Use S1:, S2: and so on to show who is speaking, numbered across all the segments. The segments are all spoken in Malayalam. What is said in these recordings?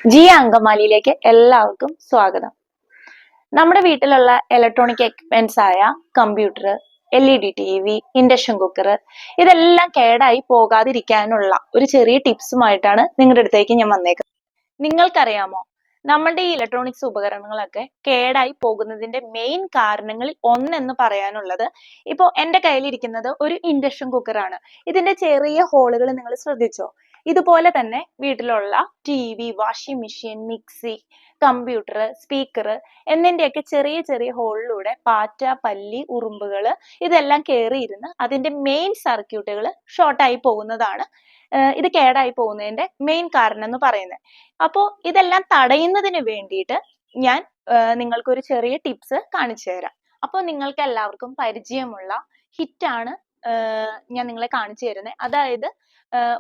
S1: ജി അങ്കമാലിയിലേക്ക് എല്ലാവർക്കും സ്വാഗതം. നമ്മുടെ വീട്ടിലുള്ള ഇലക്ട്രോണിക് എക്യുപ്മെന്റ്സ് ആയ computer, LED TV, induction cooker ഇതെല്ലാം കേടായി പോകാതിരിക്കാനുള്ള ഒരു ചെറിയ ടിപ്സുമായിട്ടാണ് നിങ്ങളുടെ അടുത്തേക്ക് ഞാൻ വന്നേക്കുന്നത്. നിങ്ങൾക്കറിയാമോ, നമ്മളുടെ ഈ ഇലക്ട്രോണിക്സ് ഉപകരണങ്ങളൊക്കെ കേടായി പോകുന്നതിന്റെ മെയിൻ കാരണങ്ങളിൽ ഒന്നെന്ന് പറയാനുള്ളത്, ഇപ്പോ എന്റെ കയ്യിലിരിക്കുന്നത് ഒരു ഇൻഡക്ഷൻ കുക്കറാണ്. ഇതിന്റെ ചെറിയ ഹോളുകൾ നിങ്ങൾ ശ്രദ്ധിച്ചോ? ഇതുപോലെ തന്നെ വീട്ടിലുള്ള TV, washing machine, mixie, computer, speaker എന്നിന്റെയൊക്കെ ചെറിയ ചെറിയ ഹോളിലൂടെ പാറ്റ, പല്ലി, ഉറുമ്പുകള് ഇതെല്ലാം കയറിയിരുന്ന് അതിന്റെ മെയിൻ സർക്യൂട്ടുകൾ ഷോർട്ടായി പോകുന്നതാണ് ഇത് കേടായി പോകുന്നതിന്റെ മെയിൻ കാരണം എന്ന് പറയുന്നത്. അപ്പോൾ ഇതെല്ലാം തടയുന്നതിന് വേണ്ടിയിട്ട് ഞാൻ നിങ്ങൾക്കൊരു ചെറിയ ടിപ്സ് കാണിച്ചു തരാം. അപ്പോൾ നിങ്ങൾക്ക് എല്ലാവർക്കും പരിചയമുള്ള ഹിറ്റാണ് ഞാൻ നിങ്ങളെ കാണിച്ചു തരുന്നത്. അതായത്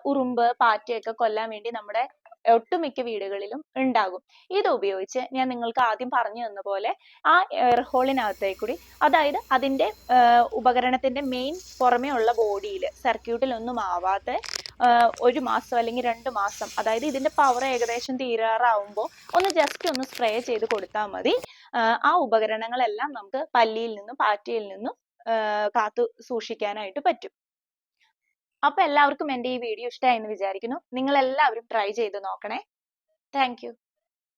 S1: ഉറുമ്പ്, പാറ്റയൊക്കെ കൊല്ലാൻ വേണ്ടി നമ്മുടെ ഒട്ടുമിക്ക വീടുകളിലും ഉണ്ടാകും. ഇത് ഉപയോഗിച്ച് ഞാൻ നിങ്ങൾക്ക് ആദ്യം പറഞ്ഞു തന്ന പോലെ ആ എയർ ഹോളിനകത്തേക്ക് കൂടി, അതായത് അതിന്റെ ഉപകരണത്തിന്റെ മെയിൻ പുറമേ ഉള്ള ബോഡിയിൽ സർക്യൂട്ടിലൊന്നും ആവാതെ 1 മാസം അല്ലെങ്കിൽ 2 മാസം, അതായത് ഇതിന്റെ പവർ ഏകദേശം തീരാറാവുമ്പോൾ ഒന്ന് ജസ്റ്റ് ഒന്ന് സ്പ്രേ ചെയ്ത് കൊടുത്താൽ മതി. ആ ഉപകരണങ്ങളെല്ലാം നമുക്ക് പല്ലിയിൽ നിന്നും പാറ്റയിൽ നിന്നും കാത്തു സൂക്ഷിക്കാനായിട്ട് പറ്റും. അപ്പൊ എല്ലാവർക്കും എൻ്റെ ഈ വീഡിയോ ഇഷ്ടമായി എന്ന് വിചാരിക്കുന്നു. നിങ്ങൾ എല്ലാവരും ട്രൈ ചെയ്ത് നോക്കണേ. Thank you.